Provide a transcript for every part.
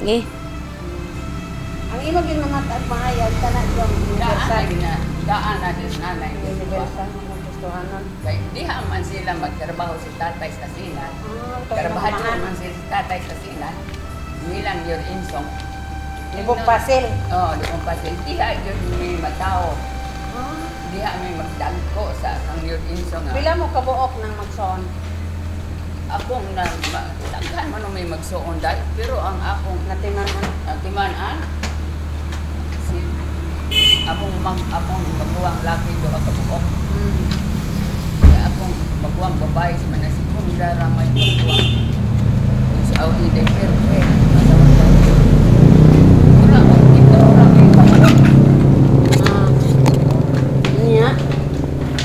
Ngi. Ang imo gyud namatag mahayag kana yung universal. Daan na din nanay. Universal mo gustuhanon. Kaya diha man sila magtrabaho si tatay sa sinan. Trabahador man sila si tatay sa sinan. Milang yun insong. Libong pasil. Oo, libong pasil. Diha yun may matao. Diha may magdagko sa ang yun insong. Pila mo kabuok ng magsoon? Akong daghan man may magsuon dahil. Pero ang akong timanan, si akong magbuwang laki do ako kabuok. Kaya akong magbuwang babae sa manasikunda ramay magbuwang. Sa Audi de Perpe. Niya.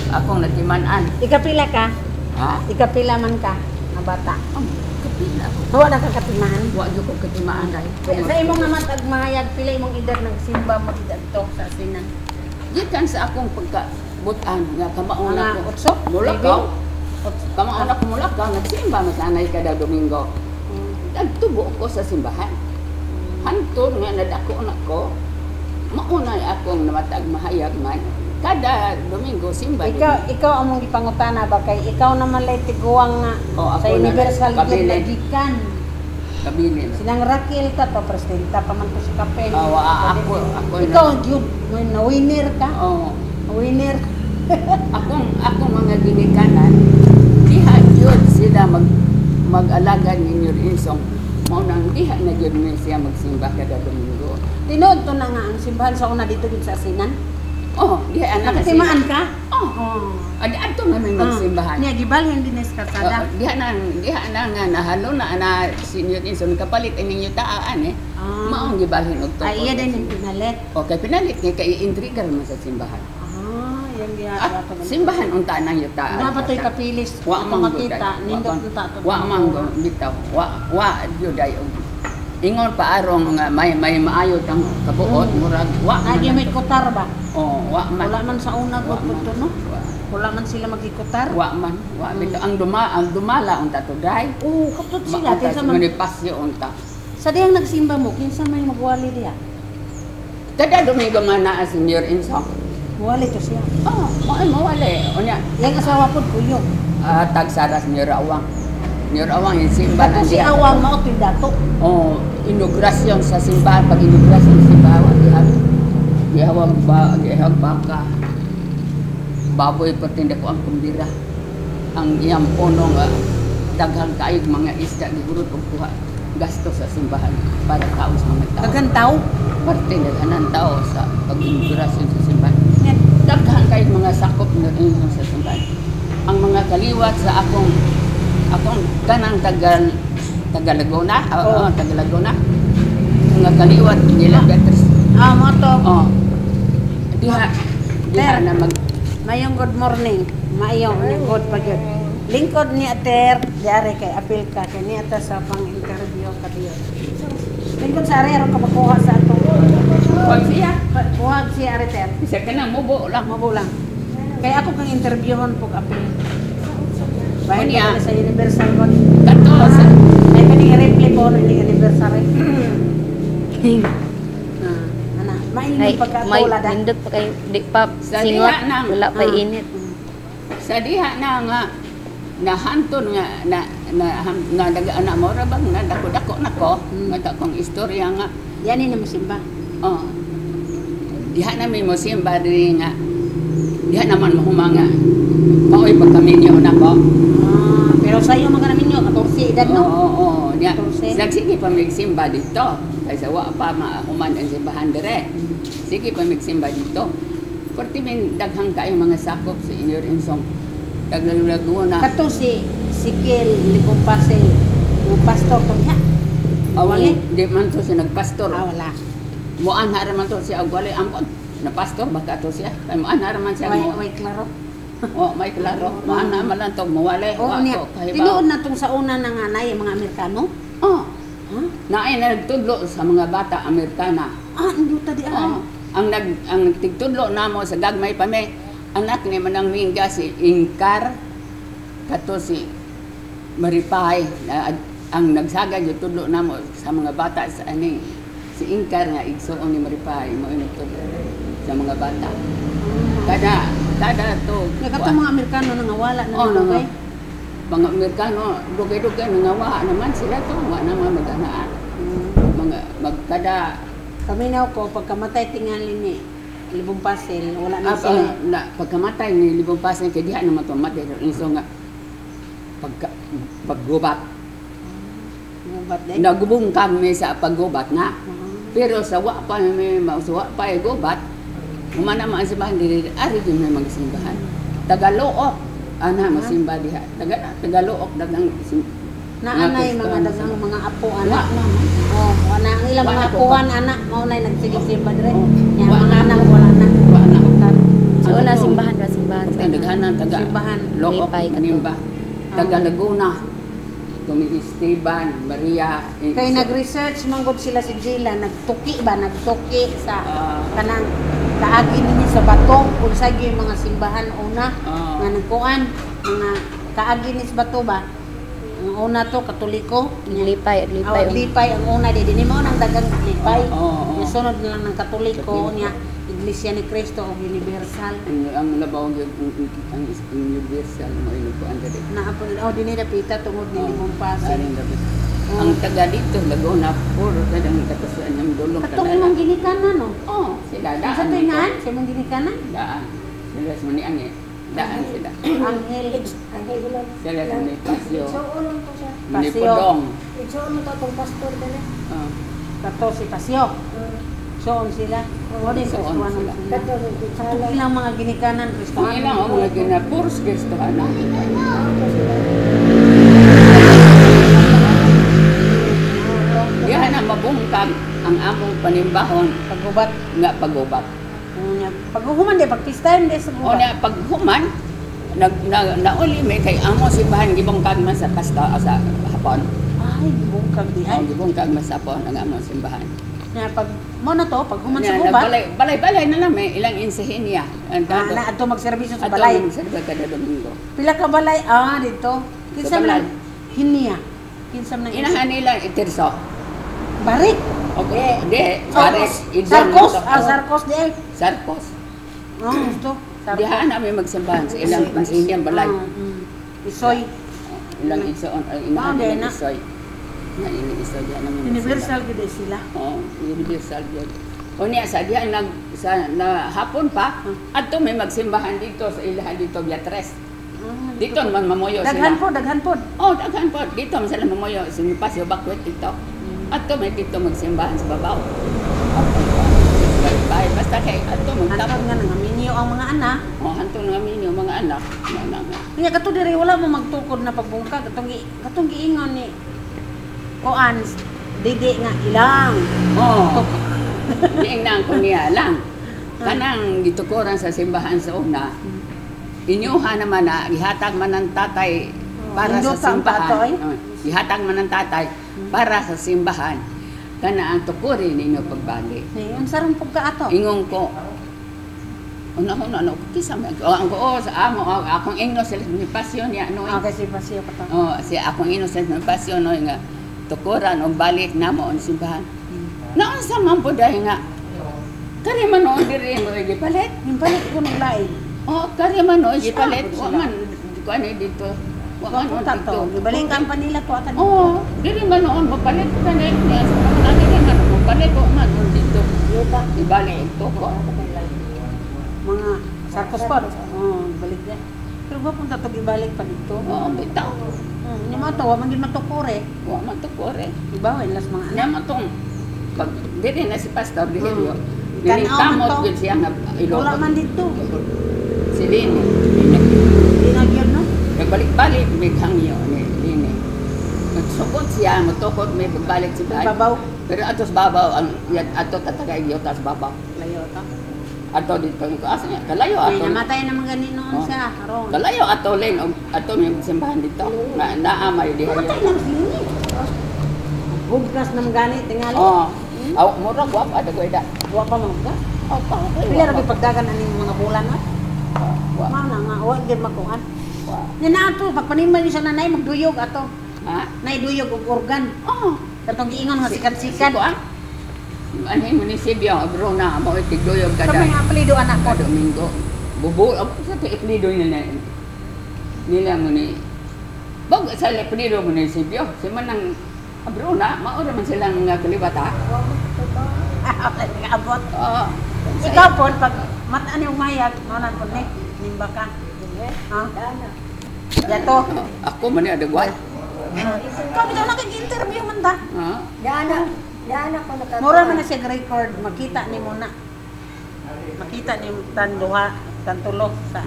Akong natimanan. Ikapila ka? Ha? Ikapila man ka na bata. Kapila ako. Wala ka katimahan. Wa jud ko katimaan dahil. Sa imong namatag mahayag pila imong edad nagsimba mo didto sa sinan. Gikan sa akong pagkabutan nga kamaon Mga ako. utso? Mulakaw. Kamaon ako mulakaw nagsimba masanay kada Domingo. Nagtubo ko sa simbahan. Hantod nga nadako na ko. Maunay akong namatag mahayag man. Kada Domingo simba. Ikaw among gipangutana ba kay ikaw naman lay tiguang nga sa universal gikan. Kabilin. Sinang Raquel ka to presidenta pa man to si Kapen. Ako ikaw jud na winner ka. Oo. Winner. akong mga ginikanan diha jud sila mag-alaga ninyo insong mao nang diha na jud mi siya magsimba kada Domingo. Tinuod to na nga ang simbahan sa una dito gid sa Asinan. Oh, diha ana nakatimaan ka? Oh. Adi adto na may magsimbahan. Niya gibalhin din sa kalsada. Diha na nga nahalo na senior insong kapalit ninyo taan maong gibalhin og to. Ay iya din yung pinalit. Okay, pinalit nga kay intrigar man sa simbahan. Yan At simbahan unta nang yutaan. Dapat to'y kapilis. Wa man makita, nindot unta to. Wa man bitaw. Wa juday og ingon paarong nga may maayo tang kabuot murag wa man. Ay may kutar ba? Oh, wa man. Wala man sa una gud no. Wala man sila magikutar. Wa man. Wa bitaw ang dumala unta to day. Kaptut sila kinsa man manipasyo unta. Sa diyang nagsimba mo, kinsa may magwali diya? Kada Domingo man naa senior insong. Wali to siya. Mawali. Unya. Yang asawa po kuyog. Tagsaras ni Rawang. Ni Rawang yung simbahan. Dato si Awang mao tuy dato. Oh, inaugurasyon sa simbahan. Pag inaugurasyon sa simbahan, gihawag baka. Baboy patinda ko ang kumbira. Ang iyang puno nga daghang kaayog mga isda gigurot og kuha gasto sa simbahan para kaos mga tao. Daghang tao? Parte daghanan tao sa pag-inaugurasyon sa simbahan. Daghan kay mga sakop na rin sa simbahan. Ang mga kaliwat sa akong kanang Tagalagona, Tagalagona. Mga kaliwat nila Beatrice. Mo to. Diha na mag mayong good morning. Mayong good pa gyud. Lingkod ni Ater, diare kay apil ka kay ni ata sa pang-interview ka diyo. Lingkod sa are ka makuha sa ato. Wag siya. Huwag si Ariter. Isa ka na mubo lang. Kaya ako kang interviewon po apil. Bahin Niya. ka sa Universal ko. Kato sa Ay kaning i-replay po ni anniversary. Ana, mainit Ay, may pagkatulad. nindot pa kay di pa Sa singot. diha nang- Wala pa init. sa diha na nga nahanton nga na daga anak mo ra bang na dako nako nga dakong istorya nga Yan ni musimba. oh diha na may musimba diri nga diha naman mahumanga maoy pagkaminyo nako Pero sa iyo mga namin nyo, 14 edad no? oo diha 14. sige pa magsimba dito kaysa wa pa mahuman ang simbahan dire sige pa magsimba dito perti men daghang kaayong mga sakop sa inyo insong Tagalaguna. Kato si Sikil, Ligong Pasel, yung pastor to niya. Awali, di man to siya nagpastor. Wala. Muan haraman to siya agwali ampon. Na pastor baka to siya. Kay muan haraman siya mo. May klaro. May klaro. Muan naman lang to mawali. Oo niya. Tinuod na tong sa una na nga nay mga Amerikano. Naay na nagtudlo sa mga bata Amerikana. Ang duta di ay. Ang tigtudlo namo sa gagmay pa may anak ni manang mingga si Ingkar kato si Maripay ang nagsagad yung tudlo namo sa mga bata sa ani si Inkar nga igsuon ni Maripay mo inutudlo sa mga bata. Kada to. Katong mga Amerikano nangawala na Oh, nalugay. mga Amerikano dugay-dugay nangawa naman sila to wa na mga mag-anaan. Mga magkada Kaminaw ko pagkamatay tingali ni Libong Pasil, wala na sila. na pagkamatay ni Libong Pasil kay diha naman to matay so nga paggubat. Ngubat din. Nagubong kami sa paggubat na. Pero sa wa pa may mausuwa pa ay gubat. Umana man simbahan diri ari din may magsimbahan. Tagalook ana masimba diha. Tagalook dagang Naanay mga dagang mga apo Wa anak. naman. Oh, wala ang ilang Wa mga na po apuhan anak mao nay nagsigisimba dire. Nya Wa mga na. anak wala na. Wa na. So, Ano una to? simbahan ba? Simbahan. Daghanan taga Simbahan. Look Lipay ka to. Manimba. Taga Laguna. Tumi Esteban, Maria. Kay nag-research man gud sila si Jila, nagtuki sa kanang kaagi ninyo sa bato unsay gyud mga simbahan una nga nagkuan mga kaagi ni sa bato ba. Ang una to Katoliko, Lipay. Lipay. Lipay ang una di dinhi mo nang dagang Lipay. Oo. Yung sunod na lang ng Katoliko niya Iglesia ni Cristo o Universal. Ang labaw yung ang universal mo inupuan dali. Na apo dinhi dapita tungod ni Libong Pasil. Aring dapat. Ang taga dito Laguna puro kadang katusuan ng dulong Katong imong ginikanan no. Oh, sila daan. Sa tingan, sa imong ginikanan. Daan. Sila sa mani angin. Daan sila. Anghel. Sila sa may pasyo. Ulang po siya. Mani Pasyo. podong. Itsoon mo to itong pastor din eh. Kato si Pasyo. Soon sila. O di Soon Kristuhanon sila. sila. Kato rin Katong sala. ilang mga ginikanan Ang Kristuhanon. ilang ang mga ginapuros Kristohan na. Diyan na mabungkag ang among panimbahon Paggubat. nga pagubat. Paghuman di pagpistayan di sa O gubat. na paghuman nauli may kay amo simbahan gibungkag man sa kasta sa hapon. Ay, bungkag di ay. Ang gibungkag man sa hapon ang among simbahan. Na pag mo na to, paghuman sa Nya, gubat. balay na lang may ilang insihinya. Ang dado. Na ato magserbisyo sa Ato balay. ang serba kada Domingo. Pila ka balay? Dito. Kinsa Sa balay. man hiniya. Kinsa man Inahan nila itirso. Barik. Okay, di, pares, Sarkos. Sarkos di ay. Sarkos. Gusto. Dihaan namin magsimbahan sa ilang insihinyang balay. Isoy. Ilang isoon, Ah, inahan di nila na. isoy. Na ini isoy, dihaan namin Universal gid sila. Oo, universal yun. O niya, sa diyan na hapon pa, ato may magsimbahan dito sa ilahan dito, Beatriz. Dito man mamoyo Daghan sila. daghan po. Oh, daghan po. Dito man sila mamoyo. Pasyo bakwet dito. Ato may dito magsimbahan sa babaw. Bye. Basta kay ato Antod magtapos. nga nang aminyo ang mga anak. Oh, hanto nga minyo mga anak. Kaya kato diri wala mo magtukod na pagbungkag katong giingon ni Koan didi nga ilang. Oh. Diing nang ko niya lang. Kanang gitukuran sa simbahan sa una. Inyuha naman na ihatag man ng tatay para sa Induta ang simbahan. tatay? Ihatag man ng tatay para sa simbahan. Kana ang tukurin ninyo pagbalik. Ang sarong pagka ato. Ingong ko. Una, kisa mo. Ang ko, sa amo, akong innocent ni pasyon niya, ano. Kasi pasiyo ka to. Oh, si akong innocent ni pasyon, no, nga, tukuran, o balik na mo, ang simbahan. Naunsa man po dahil nga, kari man noon diri mo, ipalit. Yung palit ko ng lain. Oh, kari man noon, Siya, ipalit. sila. Wa man, ko ano dito. Wa man Kung noon tato, dito. ibalikan pa nila to atan. Oh, diri man noon, mapalit ka na niya. Sa mga diri man, mapalit ko man noon dito. Ibalik ito ko. Mga sarkos po. Balik na. Pero ba punta to ibalik pa dito? Oo, bitaw. Ni mo to, man gid matukore. Wa man to kore. Iba las mga anak. Nya matong pag diri na si Pastor Dihelio. Tanaw Nilikamot man to. gyud siya nga Wala man dito. Si Lini. Di na gyud no. Nagbalik-balik may hangyo ni Lini. Nagsugod siya, matukod may pagbalik si bahay. Babaw. Pero atos babaw ang ato tatagay gyud tas babaw. Layo ta. Ato dito ko asa niya kalayo Ay ato. namatay naman gani noon Oh. siya. Karon. Kalayo ato len og ato may simbahan dito. Na naamay diha. Namatay lang sini. Bugkas naman gani tingali. Oh. Aw mura wa pa dagoy da. Wa pa mo ka. Aw pa. Pila ra gyud pagdagan ani mga bulan no. Wa. Mao na nga wa gyud makuhan. Wa. Nya na ato pagpaniman ni sa nanay magduyog ato. Ha? Naiduyog og organ. Oh. Katong giingon nga sikat-sikat. Ano yung munisipyo, bro na, mo itigdoyog kada. Kami nga apelido anak ko. Kada Domingo. Bubo, ako sa apelido nila. Nila mo ni. Bag sa apelido munisipyo, si manang bro na, maura man silang kalibata. Abot. Oo. Ikaw po, pag mataan yung mayag, manan po ni, nimba ka. Ha? Yato. Ako man ni adagway. Ikaw, bitaw na kag-interview man ta. Ha? Daan ako nakagawa. Mura man na siya record, makita ni mo na. Makita ni tanduha, tantulo sa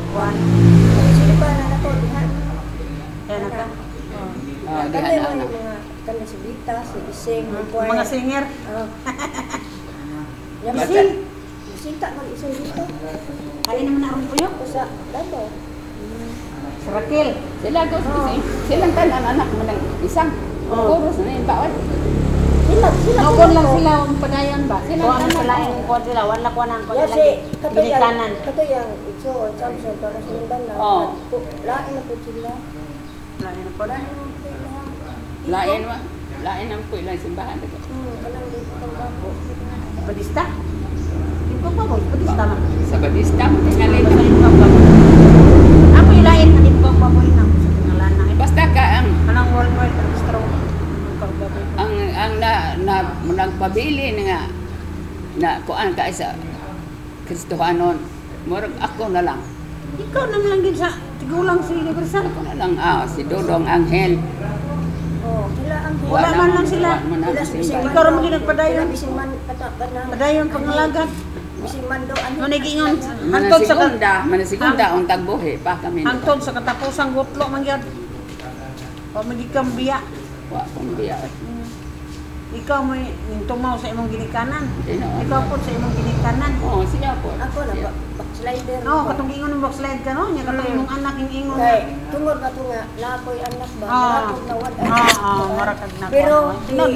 kuan. Sino ba na nato? Dihan. Kaya na ka. Ah, di Kami mo ana. yung mga kanya si Vita, si Ising, Mga singer. Yung Basta- Ising. Isita man isang dito. Ay naman na ron po yun. Ako sa dato. Si Raquel. Sila ko silang tanan anak mo ng isang. Puro sa yung bawal. Sila Nokon lang sila ang padayon ba? Sila Kuha man tanan. sila yung kuha sila. Wala kuha ng kuha Ya nila. si Ginikanan. katuyang ito Samson para sa Mindanao. Oo. Lain na po sila. Lain na po. Lain na po sila. Lain wa. Lain ang po ilang simbahan dito. Kanang dito kang bako. Badista? Yung pa po, badista man. Sa Batista mo tingalin. Basta yung pagbaboy. Ako yung lain na yung pagbaboy na sa pingalan na. Basta ka ang Anong worldwide registro ng pagbaboy. nagpabili nga na kuan ka sa Kristohanon. Murag ako na lang. Ikaw naman lang din sa tigulang sa Universal. Ako na lang si Dodong Angel. Oh, sila ang Wala man lang sila. Wala man Sila ang bising simbahan. Ikaw naman din nagpadayon. bising man katanang. Padayon pangalagat. Bising man do ano. Manigingon. Mana Hantod sa segunda ang tagbuhi pa kami. hantod sa katapusang gutlo man gyud. O magikam biya. Wa kong biya. Ikaw mo yung tumaw sa imong ginikanan. Tinoon. Ikaw po sa imong ginikanan. Oo, siya po. Ako na Siya. backslider. No, katong ingon ng backslide ka no, nya katong imong anak yung ingon. Kay tungod ba to nga nakoy anak ba? Nakog na wala. marakag na. Pero Nag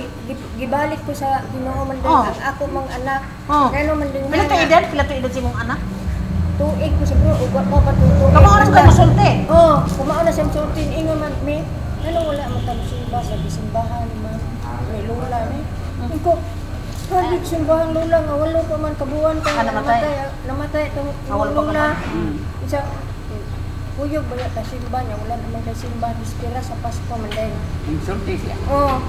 gibalik ko sa Ginoo man din Oh. ang ako mang anak. Oh. Ngano man din Pila to edad? Pila to edad sa imong anak? tuig ko siguro ug wa pa patutuig. Kamo oras ka masulti. Oh, kumao na sa sultin ingon man me. Ano wala man ta simba sa simbahan man. May lula ni. Ko Habit simbahan lula nga walo pa man kabuan kay namatay. namatay tong Walo pa lula. Mm. Isa kuyog ba ta simba niya wala naman kay simba bispira sa Pasko man din. Insulti siya. Oh.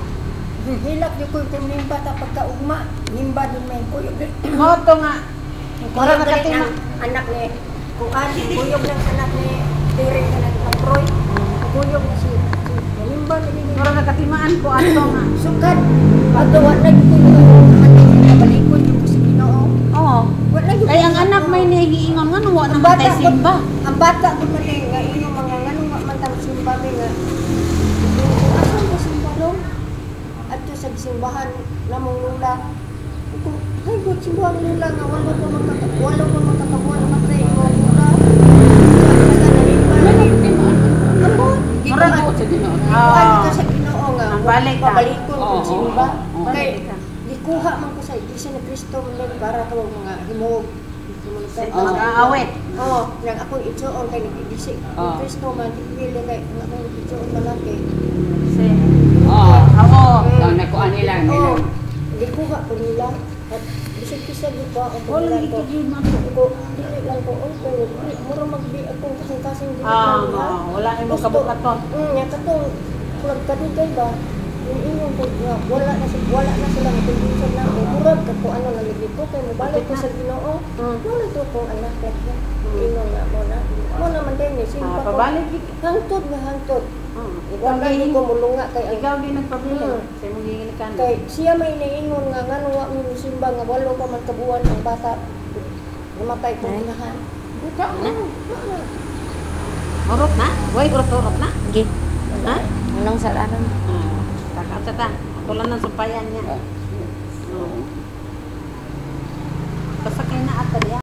Hilak di ko kung nimba ta pagkaugma, nimba din may kuyog. Mo to nga. Mura Kuyog na din katima. ang anak ni kuan, kuyog ng anak ni Terry ng Troy. Kuyog na si nimba ni Mura na katimaan ko ato nga. sukat. Pagdawa na di ko kabalikon yung sa Ginoo. Oo. Wala gyud Kaya ang anak may nahihiingon nga nuwa ang nang bata tay simba. Ang bata ko man nga inyong mga nganong matang simba may nga. Asan ko simba no? Adto sa simbahan namong lula. Ako, ay good simbahan lula nga wala pa makakabuan matay mo lula. Ambot. Mura na ko sa Ginoo. Ano ka sa Ginoo nga? Ang balik ka. Pabalikon Oo, kung simba. oo. Kay gikuha man ko sa Iglesia ni Cristo man para to mga himuog. Mag-aawit. Oo, nang ako itsoon kay nag-Iglesia ni Oo. Cristo man pili kay ako itsoon malaki. Si. Oo. Ako. Ang nakuha nila Oo. nila. Gikuha ko nila at bisig kisa gid ba ang Wala pagkuha ko. ikigil man. Ko dili lang ko okay. Mura magbi akong kasing-kasing dili Ah, lang, ha? wala imong Gusto- kabukaton. Nya katong kulag kadugay ba? Yung ingon ko nga wala na sila matulungan na ko. Murag ka ko ano na libig ko kay mobalik ko sa Ginoo. Wala to kong anak like that. Ingon nga mo na. Mo naman din ni simpa ko. Pabalik. Hangtod nga hangtod. Ikaw Wala di din. ko mulunga kay ang Ikaw din nagpabili. Hmm. Sa imong ginikanan. kay siya may naingon nga ngano wa mi simba nga walo pa man kabuan ang bata. Namatay ko inahan. Buta na. Urot na? Way, urot na. Gi. Ha? Anong salaran? Taka-taka. Tulan ng sampayan niya. Ah. Basta kayo na atal yan.